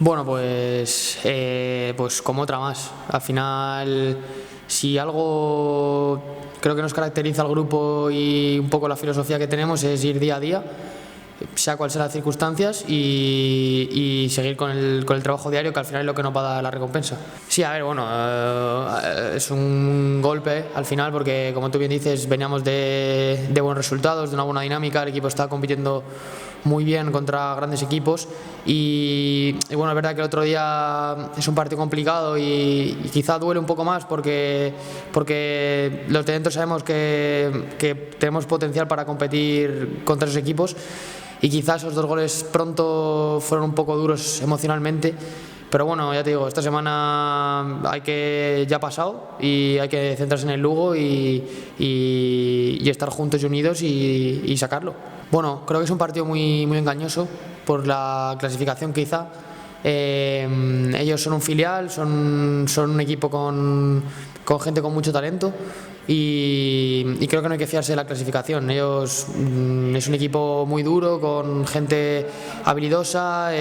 Bueno, pues como otra más. Al final, si algo creo que nos caracteriza al grupo y un poco la filosofía que tenemos es ir día a día, sea cual sean las circunstancias, y seguir con el trabajo diario, que al final es lo que nos va a dar la recompensa. Sí, a ver, bueno, es un golpe al final porque, como tú bien dices, veníamos de buenos resultados, de una buena dinámica, el equipo estaba compitiendo muy bien contra grandes equipos y bueno, es verdad que el otro día es un partido complicado y quizá duele un poco más porque los de dentro sabemos que tenemos potencial para competir contra esos equipos y quizás esos 2 goles pronto fueron un poco duros emocionalmente. Pero bueno, ya te digo, esta semana ya ha pasado y hay que centrarse en el Lugo y estar juntos y unidos y sacarlo. Bueno, creo que es un partido muy engañoso por la clasificación quizá. Ellos son un filial, son un equipo con gente con mucho talento y creo que no hay que fiarse de la clasificación. Ellos es un equipo muy duro, con gente habilidosa,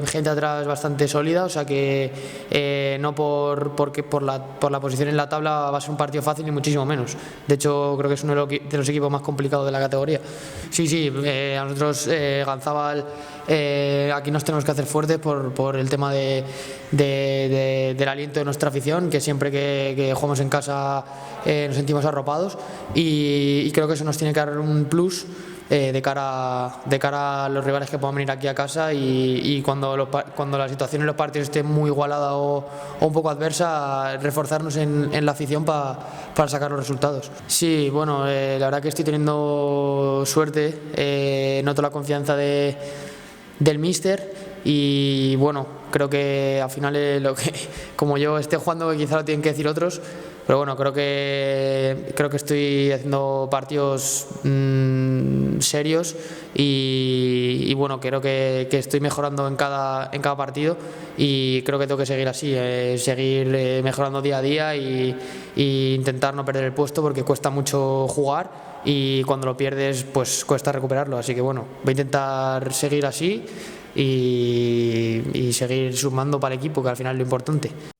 gente atrás bastante sólida, o sea que no porque por la posición en la tabla va a ser un partido fácil ni muchísimo menos. De hecho, creo que es uno de los equipos más complicados de la categoría. Sí, a nosotros Ganzábal aquí nos tenemos que hacer fuertes por el tema del aliento de nuestra afición, que siempre que jugamos en casa nos sentimos arropados y creo que eso nos tiene que dar un plus de cara a los rivales que puedan venir aquí a casa y cuando la situación en los partidos esté muy igualada o un poco adversa, reforzarnos en la afición para sacar los resultados. Sí, bueno, la verdad que estoy teniendo suerte, noto la confianza del míster y bueno, creo que al final como yo esté jugando quizá lo tienen que decir otros, pero bueno, creo que estoy haciendo partidos serios y bueno, creo que estoy mejorando en cada partido y creo que tengo que seguir así, seguir mejorando día a día y intentar no perder el puesto porque cuesta mucho jugar y cuando lo pierdes pues cuesta recuperarlo, así que bueno, voy a intentar seguir así y seguir sumando para el equipo, que al final es lo importante.